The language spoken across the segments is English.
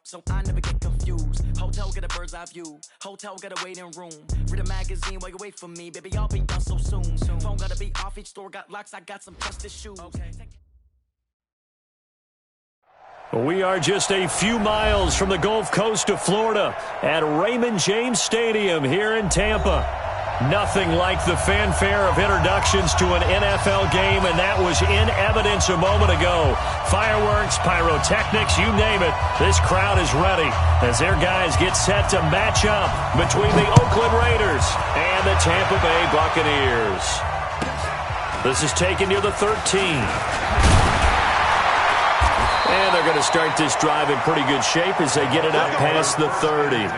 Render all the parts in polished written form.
so I never get confused. Hotel get a bird's eye view, hotel got a waiting room. Read a magazine while you wait for me, baby, I'll be done so soon. Phone gotta be off, each store got locks, I got some trusted shoes. We are just a few miles from the Gulf Coast of Florida at Raymond James Stadium here in Tampa. Nothing like the fanfare of introductions to an NFL game, and that was in evidence a moment ago. Fireworks, pyrotechnics, you name it. This crowd is ready as their guys get set to match up between the Oakland Raiders and the Tampa Bay Buccaneers. This is taken near the 13. And they're going to start this drive in pretty good shape as they get it up past the 30.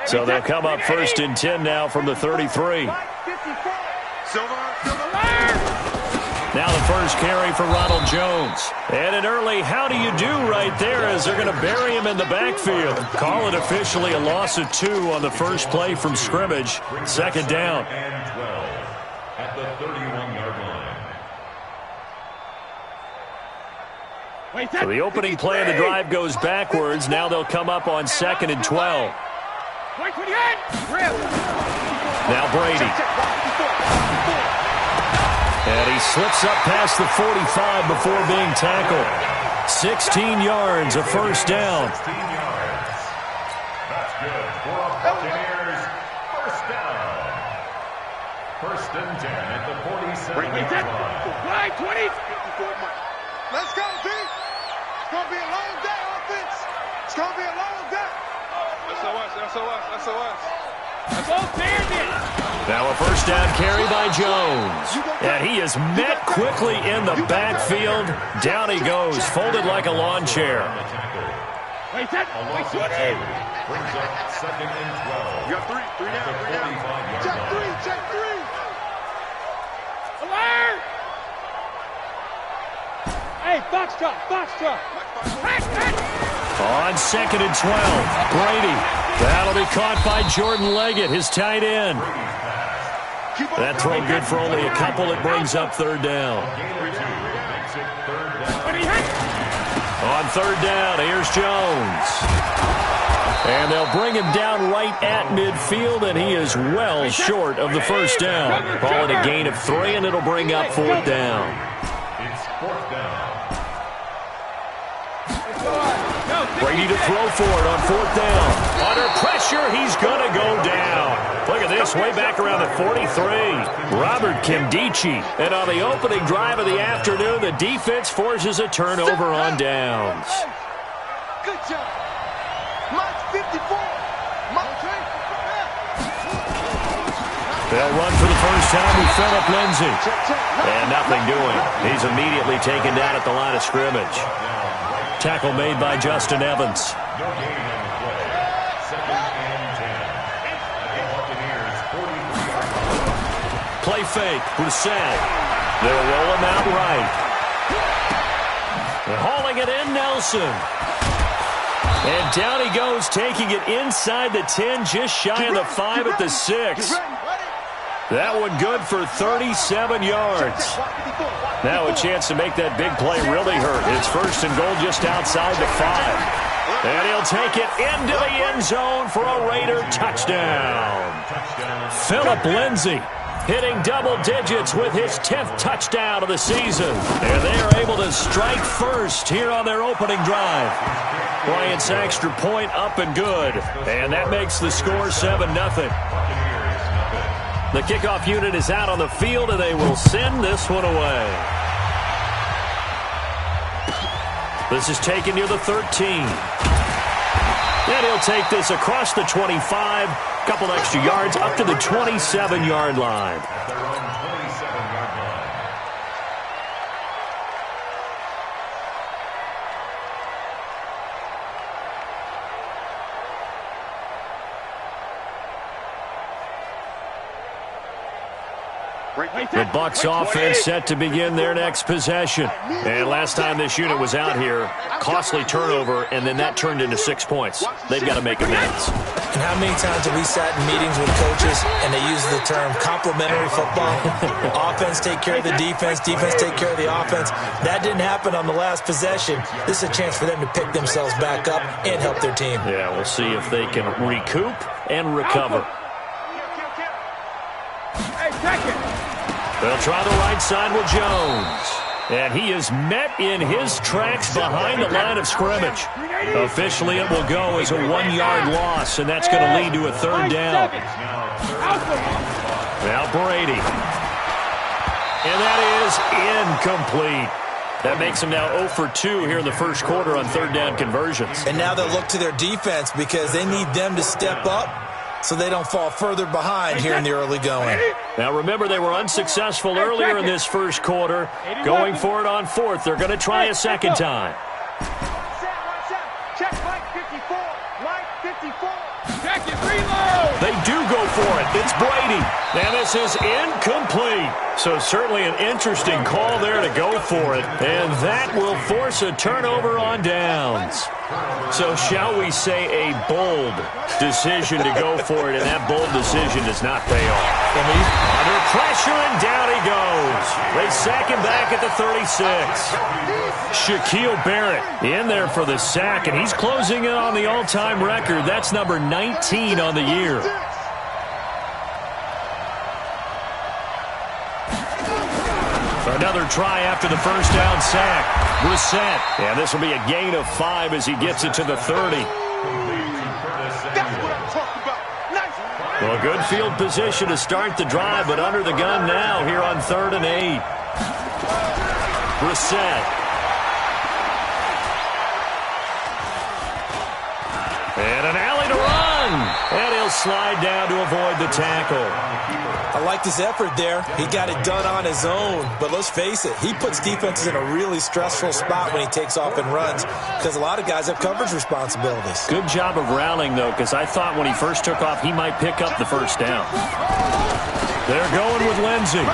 So they'll come up 1st and 10 now from the 33. Now the first carry for Ronald Jones. And an early how do you do right there as they're going to bury him in the backfield. Call it officially a loss of 2 on the first play from scrimmage. Second down. And 12 at the 31-yard line. So the opening play of the drive goes backwards. Now they'll come up on 2nd and 12. Now Brady. And he slips up past the 45 before being tackled. 16 yards, a first down. 16 yards. That's good for a Buccaneers first down. 1st and 10 at the 47-yard line. 20. Let's go, B. It's going to be a long day, offense. It's going to be a long day. SOS. Now a first down carry by Jones. And he is met quickly in the backfield. Down he goes, folded like a lawn chair. Brings up 2nd and 12. You got 3 down. 45-yard Check line. 3. Alert! Hey, box drop. On 2nd and 12, Brady. That'll be caught by Jordan Leggett, his tight end. That throw good for only a couple. It brings up 3rd down. On 3rd down, here's Jones. And they'll bring him down right at midfield, and he is well short of the first down. Call it a gain of 3, and it'll bring up 4th down. It's 4th down. Brady to throw for it on 4th down. Under pressure, he's going to go down. Look at this, way back around the 43. Robert Kimdichie. And on the opening drive of the afternoon, the defense forces a turnover on downs. Good job. Mark 54. They'll run for the first time with Phillip Lindsay. And nothing doing. He's immediately taken down at the line of scrimmage. Tackle made by Justin Evans. No gain on the play. 2nd and 10 at the Buccaneers 43-yard line. Play fake. Brissett. They'll roll him out right. They're hauling it in, Nelson. And down he goes, taking it inside the 10, just shy of the 5 at the 6. That one good for 37 yards. Now a chance to make that big play really hurt. It's 1st and goal just outside the 5. And he'll take it into the end zone for a Raider touchdown. Phillip Lindsay hitting double digits with his 10th touchdown of the season. And they are able to strike first here on their opening drive. Bryant's extra point up and good. And that makes the score 7-0. The kickoff unit is out on the field, and they will send this one away. This is taken near the 13. And he'll take this across the 25, couple extra yards up to the 27-yard line. At their own 27-yard line. The Bucs offense set to begin their next possession. And last time this unit was out here, costly turnover, and then that turned into 6 points. They've got to make amends. And how many times have we sat in meetings with coaches and they use the term complementary football? Offense take care of the defense, defense take care of the offense. That didn't happen on the last possession. This is a chance for them to pick themselves back up and help their team. Yeah, we'll see if they can recoup and recover. They'll try the right side with Jones. And he is met in his tracks behind the line of scrimmage. Officially, it will go as a 1-yard loss, and that's going to lead to a 3rd down. Now Brady. And that is incomplete. That makes them now 0 for 2 here in the first quarter on 3rd down conversions. And now they'll look to their defense because they need them to step up so they don't fall further behind here in the early going. Now remember, they were unsuccessful earlier in this first quarter. Going for it on 4th. They're going to try a second time. Check Mike 54. Mike 54. Check it, reload. They do go for it. It's Brady. And this is incomplete. So certainly an interesting call there to go for it. And that will force a turnover on downs. So shall we say a bold decision to go for it, and that bold decision does not pay off. Under pressure, and down he goes. They sack him back at the 36. Shaquille Barrett in there for the sack, and he's closing in on the all-time record. That's number 19 on the year. Another try after the first down sack. Brissett. And this will be a gain of 5 as he gets it to the 30. Well, a good field position to start the drive, but under the gun now here on 3rd and 8. Brissett. And an alley to run. And he'll slide down to avoid the tackle. I liked his effort there. He got it done on his own. But let's face it, he puts defenses in a really stressful spot when he takes off and runs because a lot of guys have coverage responsibilities. Good job of rallying, though, because I thought when he first took off, he might pick up the first down. They're going with Lindsey.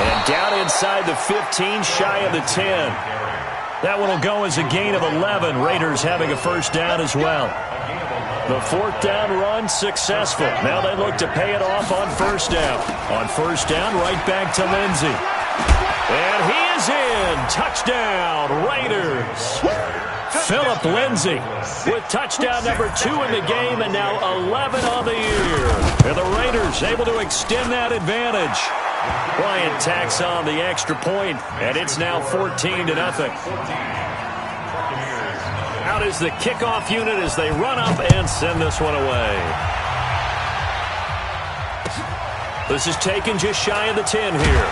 And down inside the 15, shy of the 10. That one will go as a gain of 11. Raiders having a first down as well. The 4th down run successful. Now they look to pay it off on 1st down. On 1st down, right back to Lindsey. And he is in. Touchdown, Raiders. Philip Lindsey with touchdown number 2 in the game and now 11 on the year. And the Raiders able to extend that advantage. Bryant tacks on the extra point, and it's now 14-0. Out is the kickoff unit as they run up and send this one away. This is taken just shy of the 10 here.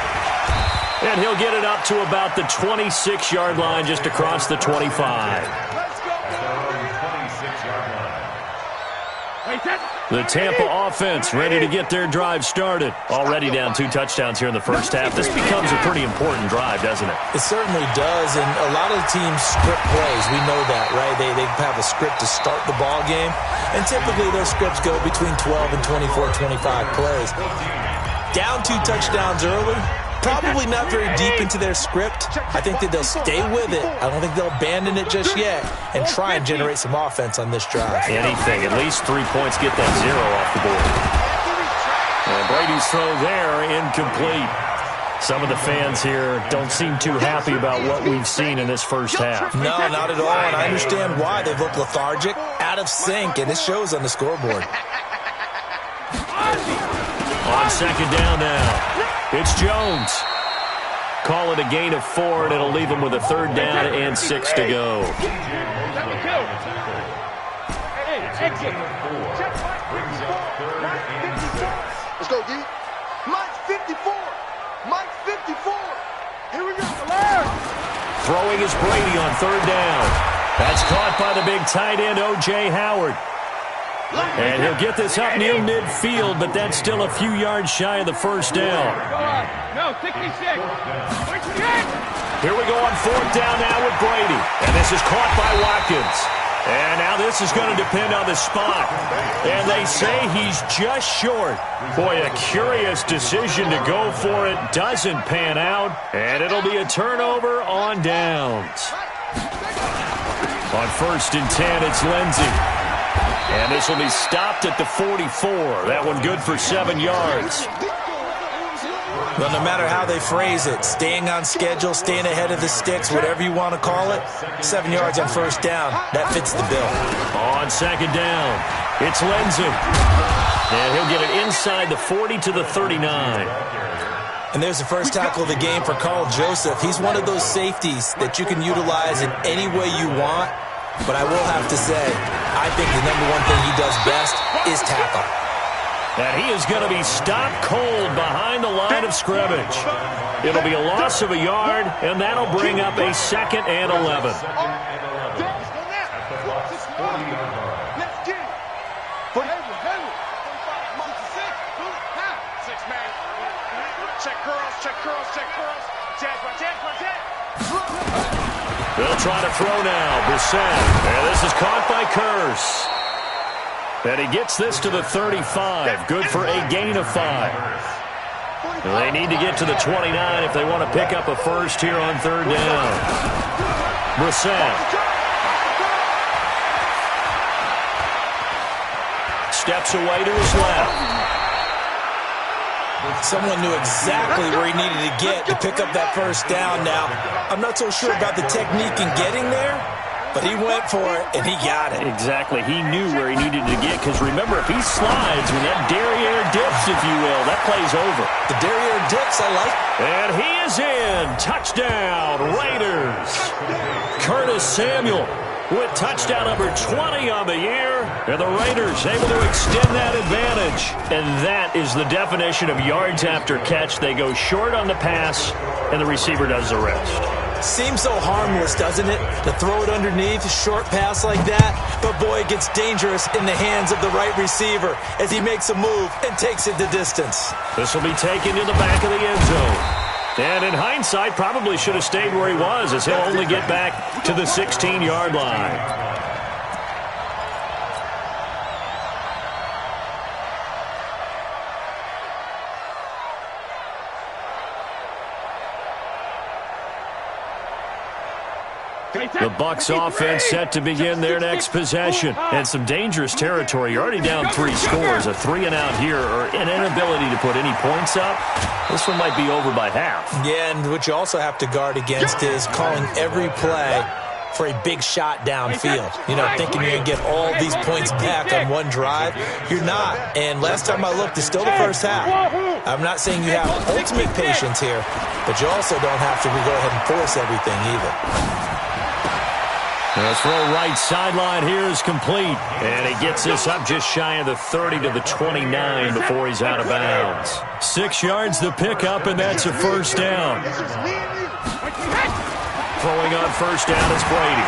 And he'll get it up to about the 26-yard line, just across the 25. The Tampa offense ready to get their drive started. Already down 2 touchdowns here in the first half. This becomes a pretty important drive, doesn't it? It certainly does, and a lot of the teams script plays. We know that, right? They have a script to start the ball game, and typically those scripts go between 12 and 24, 25 plays. Down 2 touchdowns early, probably not very deep into their script. I think that they'll stay with it. I don't think they'll abandon it just yet and try and generate some offense on this drive. Anything, at least 3 points, get that 0 off the board. And Brady's throw there, incomplete. Some of the fans here don't seem too happy about what we've seen in this first half. No, not at all, and I understand why. They've looked lethargic, out of sync, and it shows on the scoreboard. On 2nd down now. It's Jones. Call it a gain of 4, and it'll leave him with a 3rd down and 6 to go. Let's go, D. Mike 54. Mike 54. Here we go. Throwing is Brady on 3rd down. That's caught by the big tight end, O.J. Howard. And he'll get this up near midfield, but that's still a few yards shy of the first down. No, 66. Here we go on 4th down now with Brady. And this is caught by Watkins. And now this is going to depend on the spot. And they say he's just short. Boy, a curious decision to go for it. Doesn't pan out. And it'll be a turnover on downs. On 1st and 10, it's Lindsey. And this will be stopped at the 44. That one good for 7 yards. Well, no matter how they phrase it, staying on schedule, staying ahead of the sticks, whatever you want to call it, 7 yards on 1st down, that fits the bill. On 2nd down, it's Lindsey. And he'll get it inside the 40 to the 39. And there's the first tackle of the game for Carl Joseph. He's one of those safeties that you can utilize in any way you want. But I will have to say, I think the number one thing he does best is tackle. And he is going to be stopped cold behind the line of scrimmage. It'll be a loss of a yard, and that'll bring up a 2nd and 11. They'll try to throw now. Brissett. And this is caught by Kearse. And he gets this to the 35. Good for a gain of 5. They need to get to the 29 if they want to pick up a first here on 3rd down. Brissett. Steps away to his left. Someone knew exactly where he needed to get to pick up that 1st down. Now, I'm not so sure about the technique in getting there, but he went for it, and he got it. Exactly. He knew where he needed to get, because remember, if he slides with that derriere dips, if you will, that play's over. The derriere dips, I like. And he is in. Touchdown, Raiders. Curtis Samuel with touchdown number 20 on the year. And the Raiders able to extend that advantage. And that is the definition of yards after catch. They go short on the pass, and the receiver does the rest. Seems so harmless, doesn't it, to throw it underneath, a short pass like that? But, boy, it gets dangerous in the hands of the right receiver as he makes a move and takes it the distance. This will be taken to the back of the end zone. And in hindsight, probably should have stayed where he was, as he'll only get back to the 16-yard line. The Bucs offense set to begin their next possession. And some dangerous territory. You're already down 3 scores. A 3-and-out here, or an inability to put any points up. This one might be over by half. Yeah, and what you also have to guard against is calling every play for a big shot downfield. You know, thinking you're going to get all these points back on one drive. You're not. And last time I looked, it's still the first half. I'm not saying you have ultimate patience here, but you also don't have to go ahead and force everything either. The throw right sideline here is complete. And he gets this up just shy of the 30 to the 29 before he's out of bounds. 6 yards the pickup, and that's a 1st down. Throwing on 1st down is Brady.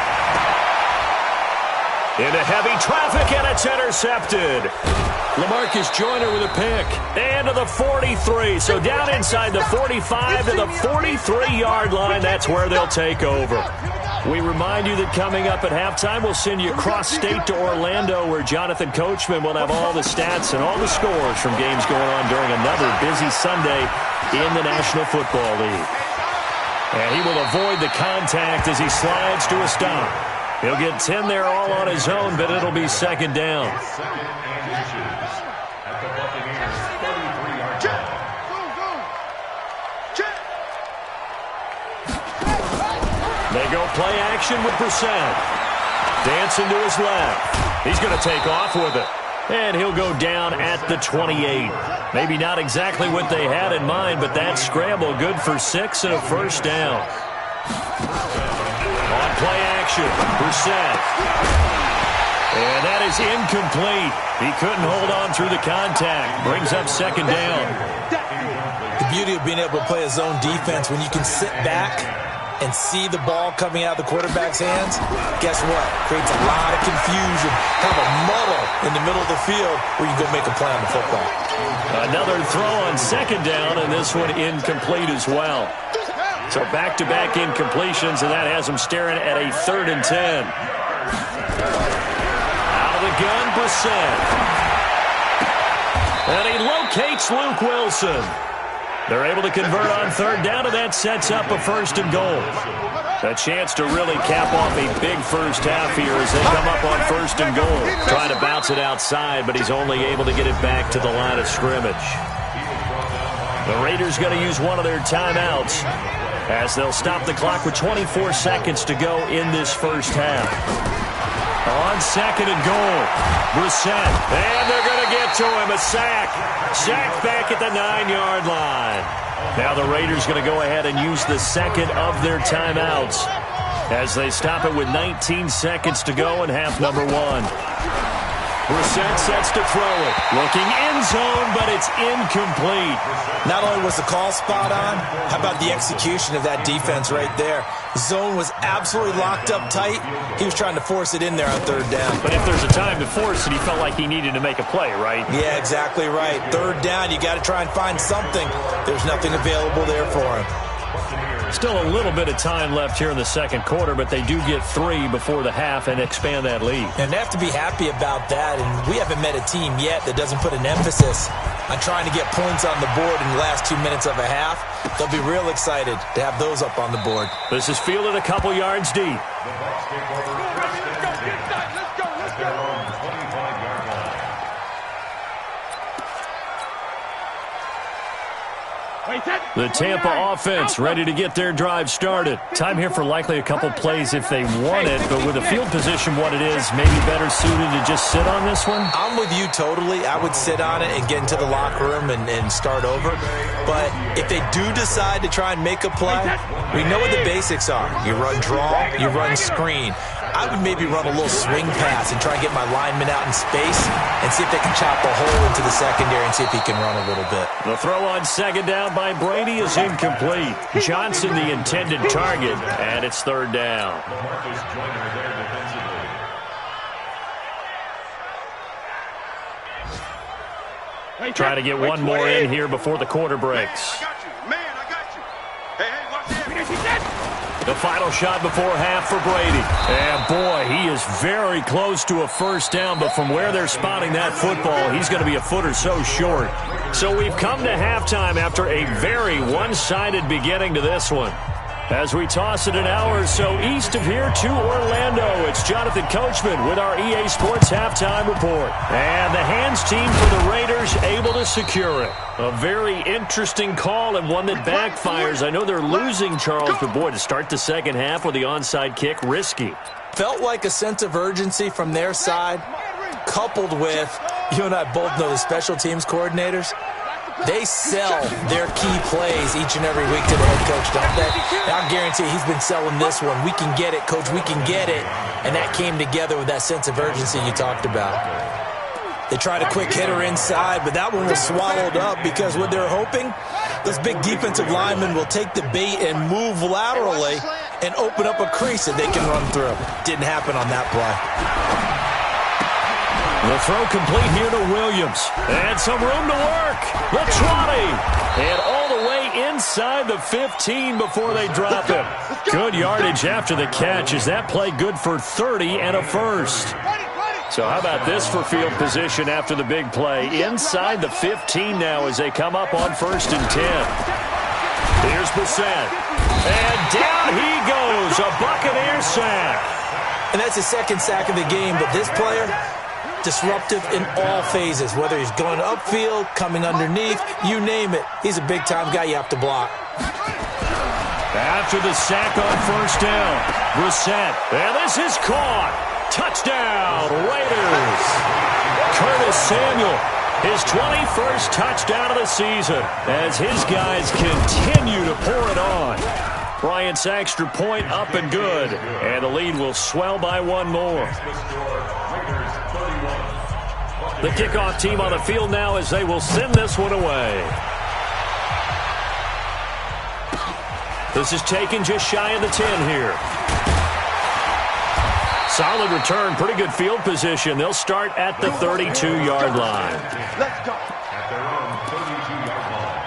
Into heavy traffic, and it's intercepted. LaMarcus Joyner with a pick. And to the 43. So down inside the 45 to the 43-yard line. That's where they'll take over. We remind you that coming up at halftime, we'll send you cross-state to Orlando, where Jonathan Coachman will have all the stats and all the scores from games going on during another busy Sunday in the National Football League. And he will avoid the contact as he slides to a stop. He'll get 10 there all on his own, but it'll be 2nd down. They go play action with Brissett. Dancing to his left. He's going to take off with it. And he'll go down at the 28. Maybe not exactly what they had in mind, but that scramble good for 6 and a 1st down. On play action, Brissett. And that is incomplete. He couldn't hold on through the contact. Brings up 2nd down. The beauty of being able to play a zone defense when you can sit back and see the ball coming out of the quarterback's hands, guess what? Creates a lot of confusion, kind of a muddle in the middle of the field where you go make a play on the football. Another throw on 2nd down, and this one incomplete as well. So back-to-back incompletions, and that has them staring at a 3rd and 10. the gun, Brissett. And he locates Luke Wilson. They're able to convert on third down, and that sets up a 1st and goal. A chance to really cap off a big first half here as they come up on 1st and goal. Trying to bounce it outside, but he's only able to get it back to the line of scrimmage. The Raiders going to use one of their timeouts as they'll stop the clock with 24 seconds to go in this first half. On 2nd and goal, Brissett, and they're going to get to him, a sack. Sacked back at the 9-yard line. Now the Raiders going to go ahead and use the second of their timeouts as they stop it with 19 seconds to go in half number 1. Brissett sets to throw it. Looking end zone, but it's incomplete. Not only was the call spot on, how about the execution of that defense right there? Zone was absolutely locked up tight. He was trying to force it in there on 3rd down. But if there's a time to force it, he felt like he needed to make a play, right? Yeah, exactly right. 3rd down, you got to try and find something. There's nothing available there for him. Still a little bit of time left here in the second quarter, but they do get 3 before the half and expand that lead. And they have to be happy about that, and we haven't met a team yet that doesn't put an emphasis on trying to get points on the board in the last 2 minutes of a half. They'll be real excited to have those up on the board. This is fielded a couple yards deep. The Tampa offense ready to get their drive started. Time here for likely a couple plays if they want it, but with the field position what it is, maybe better suited to just sit on this one? I'm with you totally. I would sit on it and get into the locker room and start over. But if they do decide to try and make a play, we know what the basics are. You run draw, you run screen. I would maybe run a little swing pass and try and get my lineman out in space and see if they can chop a hole into the secondary and see if he can run a little bit. The throw on 2nd down by Brady is incomplete. Johnson the intended target, and it's 3rd down. Trying to get one more in here before the quarter breaks. The final shot before half for Brady. And boy, he is very close to a 1st down, but from where they're spotting that football, he's going to be a foot or so short. So we've come to halftime after a very one-sided beginning to this one. As we toss it an hour or so east of here to Orlando, it's Jonathan Coachman with our EA Sports Halftime Report. And the hands team for the Raiders able to secure it. A very interesting call and one that backfires. I know they're losing, Charles, but boy, to start the second half with the onside kick, risky. Felt like a sense of urgency from their side, coupled with, you and I both know the special teams coordinators. They sell their key plays each and every week to the head coach, don't they? And I guarantee he's been selling this one. We can get it, coach. We can get it. And that came together with that sense of urgency you talked about. They tried a quick hitter inside, but that one was swallowed up because what they're hoping, those big defensive linemen will take the bait and move laterally and open up a crease that they can run through. Didn't happen on that play. The throw complete here to Williams. And some room to work. The 20. And all the way inside the 15 before they drop him. Good yardage after the catch. Is that play good for 30 and a 1st? So how about this for field position after the big play? Inside the 15 now as they come up on 1st and 10. Here's Brissett. And down he goes. A Buccaneer sack. And that's his 2nd sack of the game. But this player, disruptive in all phases, whether he's going upfield, coming underneath, you name it. He's a big-time guy you have to block. After the sack on 1st down, Brissett. And this is caught. Touchdown, Raiders. Curtis Samuel, his 21st touchdown of the season as his guys continue to pour it on. Bryant's extra point up and good, and the lead will swell by one more. The kickoff team on the field now as they will send this one away. This is taken just shy of the 10 here. Solid return, pretty good field position. They'll start at the 32-yard line. Let's go. At their own 32-yard line.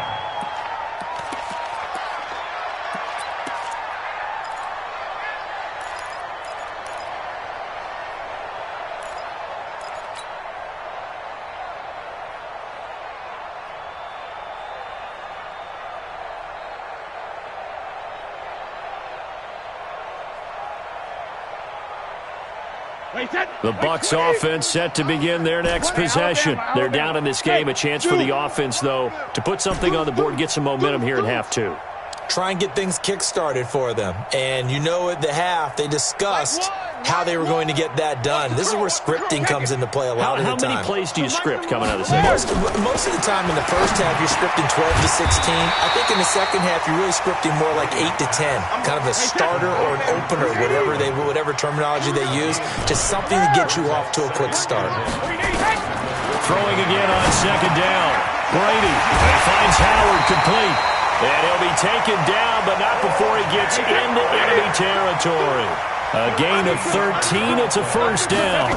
The Bucs offense set to begin their next possession. They're down in this game. A chance for the offense, though, to put something on the board, get some momentum here in half two. Try and get things kick-started for them. And you know at the half, they discussed how they were going to get that done. This is where scripting comes into play a lot of the time. How many plays do you script coming out of the second? Most of the time in the first half, you're scripting 12 to 16. I think in the second half, you're really scripting more like 8 to 10. Kind of a starter or an opener, whatever terminology they use, just something to get you off to a quick start. Throwing again on second down. Brady finds Howard complete. And he'll be taken down, but not before he gets into enemy territory. A gain of 13. It's a first down.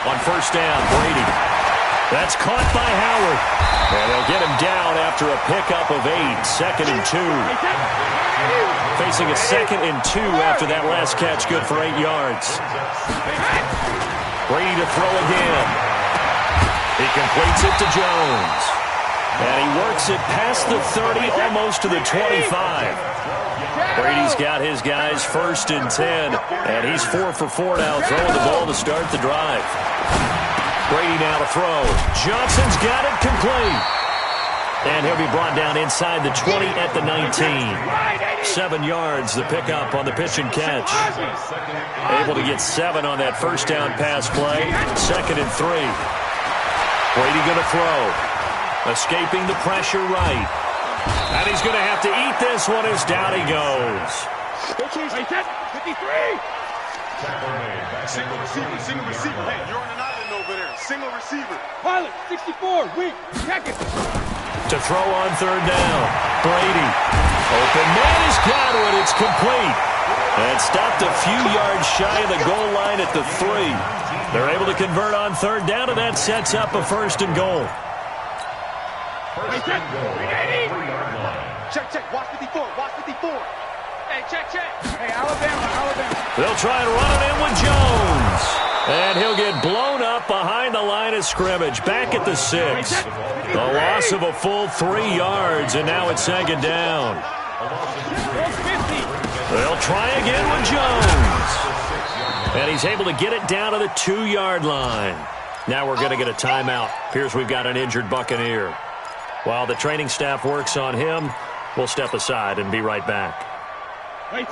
On first down, Brady. That's caught by Howard. And they'll get him down after a pickup of 8. Second and 2. Facing a second and 2 after that last catch. Good for 8 yards. Brady to throw again. He completes it to Jones. And he works it past the 30, almost to the 25. Brady's got his guys first and 10. And he's 4 for 4 now, throwing the ball to start the drive. Brady now to throw. Johnson's got it complete. And he'll be brought down inside the 20 at the 19. 7 yards, the pickup on the pitch and catch. Able to get 7 on that first down pass play. Second and 3. Brady going to throw. Escaping the pressure right. And he's going to have to eat this one as down he goes. 53. Single receiver. Hey, you're on an island over there. Single receiver. Pilot, 64, weak. Check it. To throw on third down. Brady. Open man is Godwin. It's complete. And stopped a few yards shy of the goal line at the 3. They're able to convert on third down, and that sets up a first and goal. Check. Watch 54. Watch 54. Hey, check. Hey, Alabama. They'll try and run it in with Jones. And he'll get blown up behind the line of scrimmage. Back at the 6. The loss of a full 3 yards, and now it's second down. They'll try again with Jones. And he's able to get it down to the 2-yard line. Now we're going to get a timeout. Appears we've got an injured Buccaneer. While the training staff works on him, we'll step aside and be right back.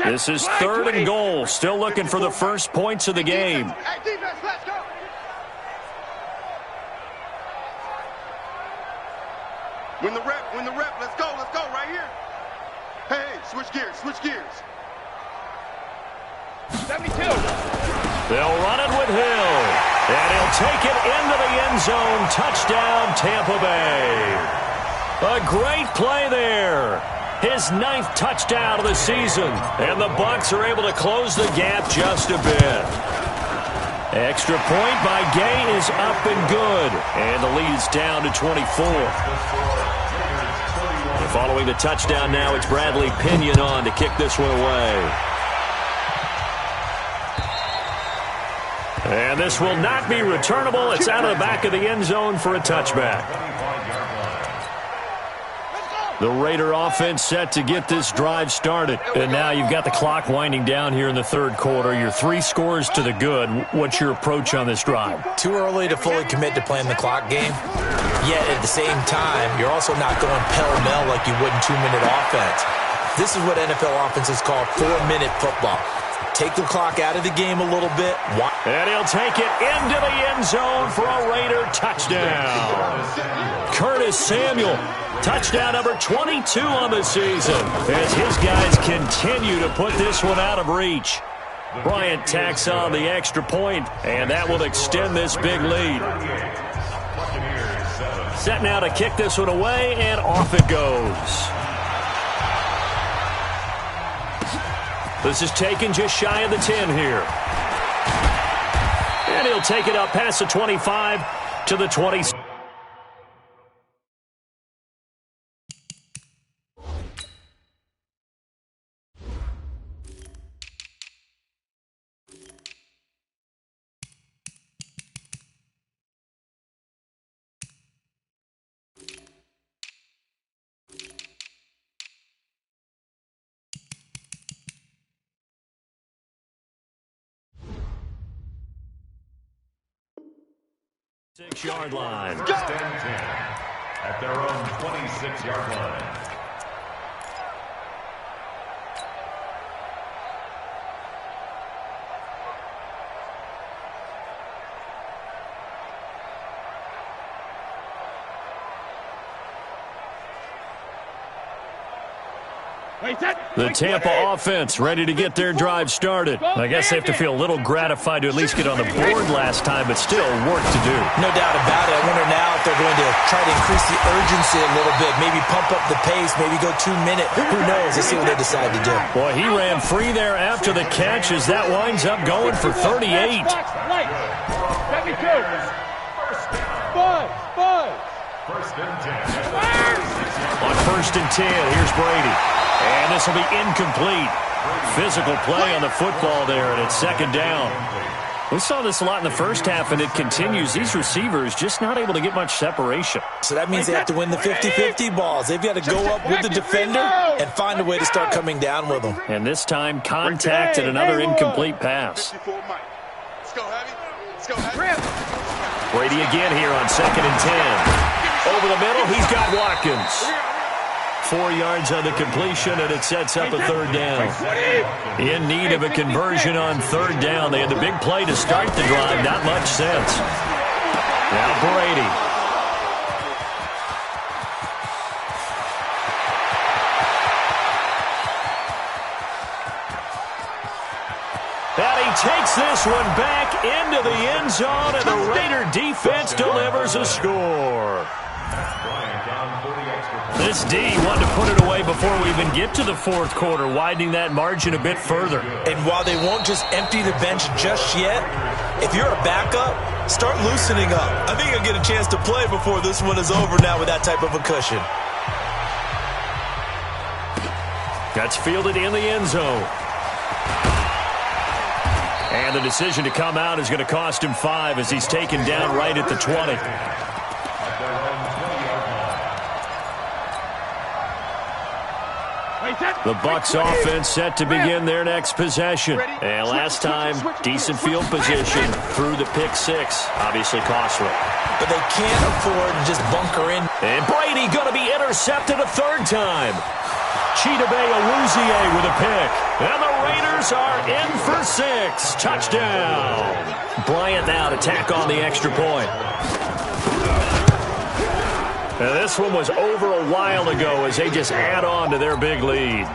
This is third and goal. Still looking for the first points of the game. Hey, defense, let's go. Win the rep. Let's go right here. Hey, switch gears. 72. They'll run it with Hill. And he'll take it into the end zone. Touchdown, Tampa Bay. A great play there. His 9th touchdown of the season. And the Bucs are able to close the gap just a bit. Extra point by Gay is up and good. And the lead is down to 24. And following the touchdown now, it's Bradley Pinion on to kick this one away. And this will not be returnable. It's out of the back of the end zone for a touchback. The Raider offense set to get this drive started. And now you've got the clock winding down here in the third quarter. You're 3 scores to the good. What's your approach on this drive? Too early to fully commit to playing the clock game. Yet at the same time, you're also not going pell-mell like you would in 2-minute offense. This is what NFL offenses call 4-minute football. Take the clock out of the game a little bit. And he'll take it into the end zone for a Raider touchdown. Curtis Samuel, touchdown number 22 on the season, as his guys continue to put this one out of reach. Bryant tacks on the extra point, and that will extend this big lead. Set now to kick this one away, and off it goes. This is taken just shy of the 10 here. And he'll take it up past the 25 to the 20. 6-yard line. First and 10 at their own 26-yard line. The Tampa offense ready to get their drive started. I guess they have to feel a little gratified to at least get on the board last time, but still work to do. No doubt about it. I wonder now if they're going to try to increase the urgency a little bit, maybe pump up the pace, maybe go 2 minutes. Who knows? Let's see what they decide to do. Boy, he ran free there after the catch as that winds up going for 38. First and 10. On first and 10, here's Brady. And this will be incomplete. Physical play on the football there, and it's second down. We saw this a lot in the first half, and it continues. These receivers just not able to get much separation. So that means they have to win the 50-50 balls. They've got to go up with the defender and find a way to start coming down with them. And this time, contact and another incomplete pass. Let's go, Heavy. Let's go, Heavy. Brady again here on second and 10. Over the middle, he's got Watkins. 4 yards on the completion, and it sets up a third down. In need of a conversion on third down. They had the big play to start the drive. Not much sense. Now Brady. And he takes this one back into the end zone, and the Raider defense delivers a score. This D wanted to put it away before we even get to the fourth quarter, widening that margin a bit further. And while they won't just empty the bench just yet, if you're a backup, start loosening up. I think you'll get a chance to play before this one is over now with that type of a cushion. That's fielded in the end zone. And the decision to come out is going to cost him 5 as he's taken down right at the 20. The Bucs offense set to begin their next possession. And last time, decent field position through the pick 6. Obviously costly. But they can't afford to just bunker in. And Brady going to be intercepted a third time. Chidobe Awuzie with a pick. And the Raiders are in for 6. Touchdown. Bryant now to tack on the extra point. And this one was over a while ago as they just add on to their big lead.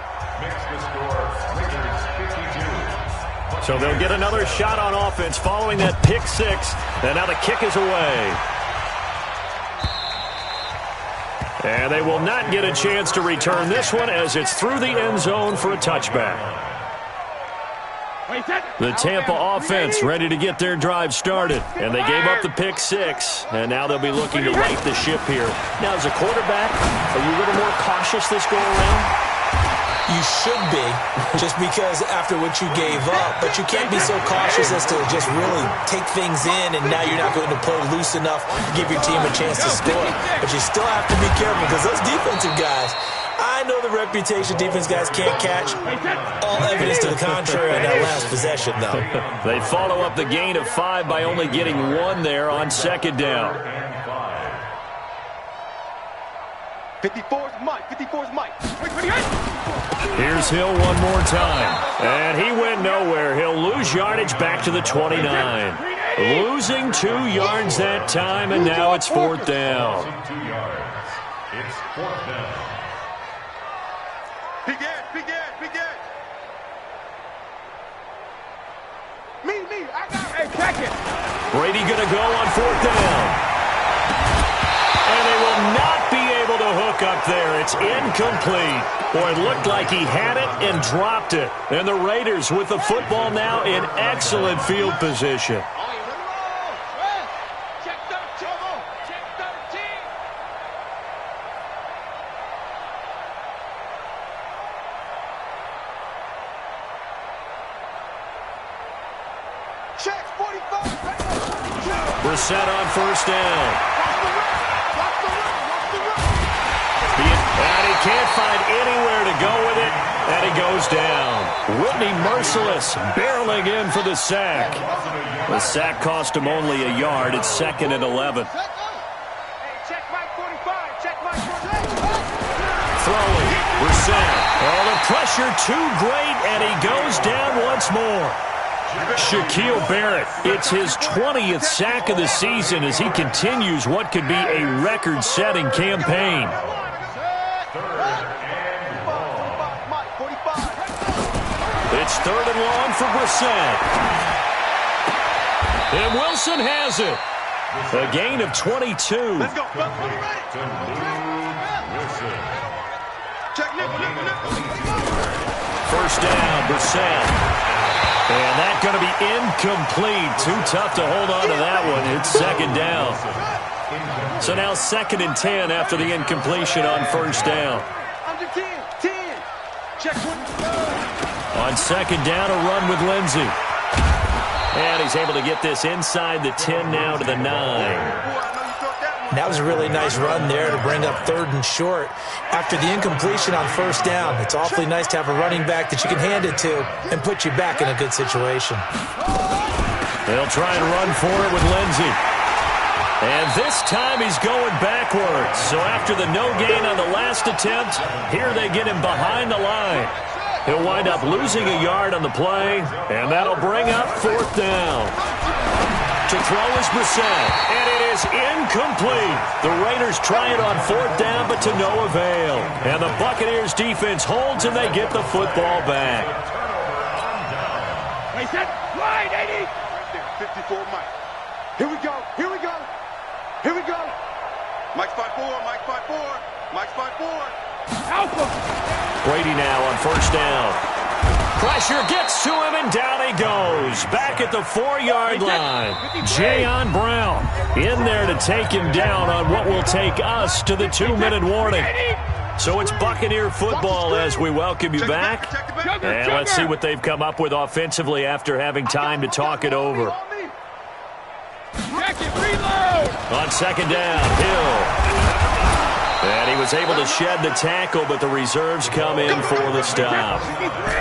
So they'll get another shot on offense following that pick 6. And now the kick is away. And they will not get a chance to return this one as it's through the end zone for a touchback. The Tampa offense ready to get their drive started. And they gave up the pick 6. And now they'll be looking to right the ship here. Now, as a quarterback, are you a little more cautious this go around? You should be, just because after what you gave up. But you can't be so cautious as to just really take things in, and now you're not going to play loose enough to give your team a chance to score. But you still have to be careful because those defensive guys, I know the reputation defense guys can't catch. All evidence to the contrary on that last possession, though. They follow up the gain of 5 by only getting 1 there on second down. 54's Mike. 54's Mike. Here's Hill one more time. And he went nowhere. He'll lose yardage back to the 29. Losing 2 yards that time, and now it's fourth down. It's fourth down. Begin. Me. I got it. Hey, check it. Brady going to go on fourth down. And they will not be able to hook up there. It's incomplete. Boy, it looked like he had it and dropped it. And the Raiders with the football now in excellent field position. Check 13. Check 45. Brissett on first down. And he can't find anywhere to go with it, and he goes down. Whitney Mercilus barreling in for the sack. The sack cost him only a yard. It's 2nd and 11. Check Mike 45. Check Mike 45. Throwing. Brissett. Oh, the pressure too great, and he goes down once more. Shaquille Barrett, it's his 20th sack of the season as he continues what could be a record-setting campaign. It's 3rd and long for Brissett. And Wilson has it. A gain of 22. Let's go. First down, Brissett. And that's going to be incomplete. Too tough to hold on to that one. It's 2nd down. So now 2nd and 10 after the incompletion on first down. Under 10. 10. Check 1. On 2nd down, a run with Lindsey. And he's able to get this inside the 10 now to the 9. That was a really nice run there to bring up 3rd and short. After the incompletion on first down, it's awfully nice to have a running back that you can hand it to and put you back in a good situation. They'll try and run for it with Lindsey. And this time he's going backwards. So after the no gain on the last attempt, here they get him behind the line. He'll wind up losing a yard on the play, and that'll bring up 4th down. To throw is Brissett, and it is incomplete. The Raiders try it on 4th down, but to no avail. And the Buccaneers defense holds, and they get the football back. Hey, set. Wide, 80. 54, Mike. Here we go. Here we go. Here we go. Mike's 5-4. Mike's 5-4. Mike's 5-4. Alpha. Brady now on first down. Pressure gets to him, and down he goes. Back at the 4-yard line. Jayon Brown in there to take him down on what will take us to the 2-minute warning. So it's Buccaneer football as we welcome you back. And let's see what they've come up with offensively after having time to talk it over. Check it. Reload. On 2nd down, Hill. And he was able to shed the tackle, but the reserves come in for the stop.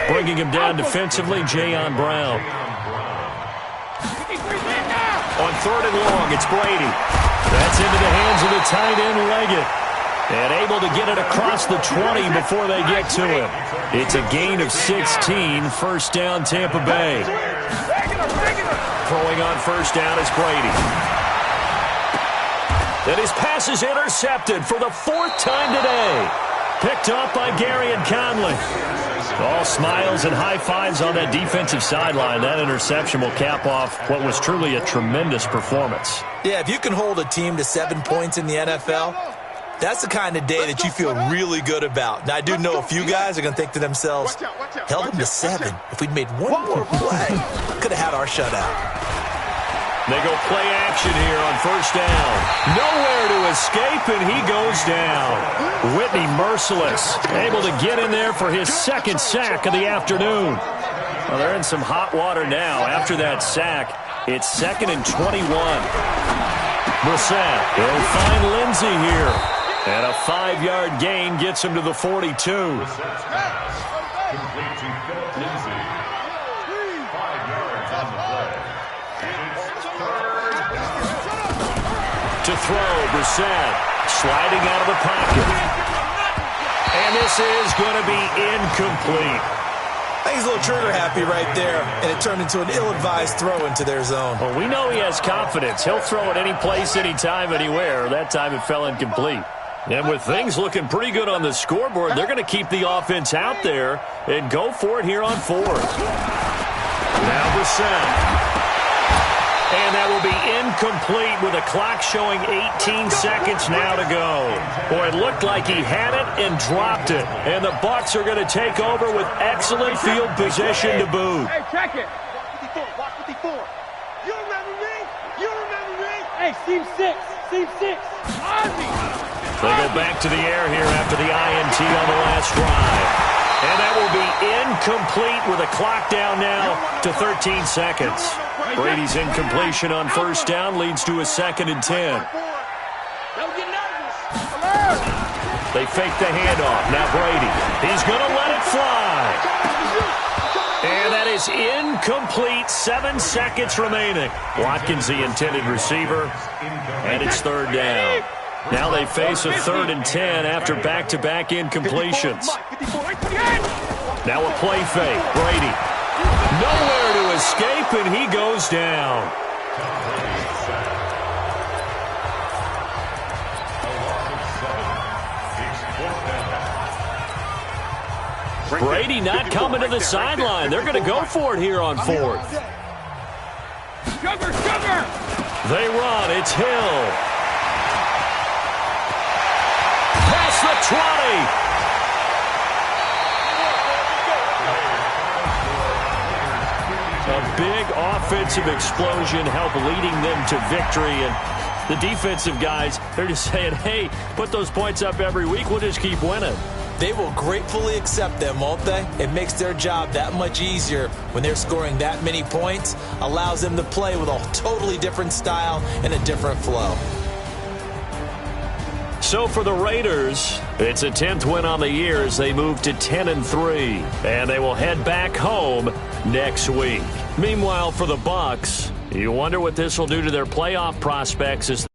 Bringing him down defensively, Jayon Brown. On 3rd and long, it's Brady. That's into the hands of the tight end, Leggett. And able to get it across the 20 before they get to him. It's a gain of 16, 1st down Tampa Bay. Throwing on first down is Brady. And his pass is intercepted for the 4th time today. Picked off by Gary and Conley. All smiles and high fives on that defensive sideline. That interception will cap off what was truly a tremendous performance. Yeah, if you can hold a team to 7 points in the NFL, that's the kind of day that you feel really good about. Now, I do know a few guys are going to think to themselves, held them to 7. If we'd made one more play, could have had our shutout. They go play action here on first down. Nowhere to escape, and he goes down. Whitney Mercilus able to get in there for his 2nd sack of the afternoon. Well, they're in some hot water now. After that sack, it's 2nd and 21. Brissett, they'll find Lindsey here. And a 5-yard gain gets him to the 42. Complete to Philip Lindsay. 5 yards on the play. To throw, Brissett sliding out of the pocket. And this is going to be incomplete. I think he's a little trigger happy right there, and it turned into an ill-advised throw into their zone. Well, we know he has confidence. He'll throw it any place, anytime, anywhere. That time it fell incomplete. And with things looking pretty good on the scoreboard, they're going to keep the offense out there and go for it here on 4th. Now Brissett. And that will be incomplete with a clock showing 18 seconds now to go. Boy, it looked like he had it and dropped it. And the Bucs are going to take over with excellent field position to boot. Hey, check it. Watch 54. You remember me? You remember me? Hey, seam 6. Seam 6. Ozzy. They go back to the air here after the INT on the last drive. And that will be incomplete with a clock down now to 13 seconds. Brady's incompletion on first down leads to a 2nd and 10. Don't get nervous. Alert. They fake the handoff. Now Brady. He's going to let it fly. is incomplete. 7 seconds remaining. Watkins, the intended receiver, and it's third down. Now they face a 3rd and 10 after back-to-back incompletions. Now a play fake. Brady. Nowhere to escape, and he goes down. Brady not coming to the sideline. They're going to go for it here on 4th. They run. It's Hill. Past the 20. A big offensive explosion helped leading them to victory. And the defensive guys, they're just saying, hey, put those points up every week. We'll just keep winning. They will gratefully accept them, won't they? It makes their job that much easier when they're scoring that many points. Allows them to play with a totally different style and a different flow. So for the Raiders, it's a 10th win on the year as they move to 10-3. And they will head back home next week. Meanwhile, for the Bucs, you wonder what this will do to their playoff prospects as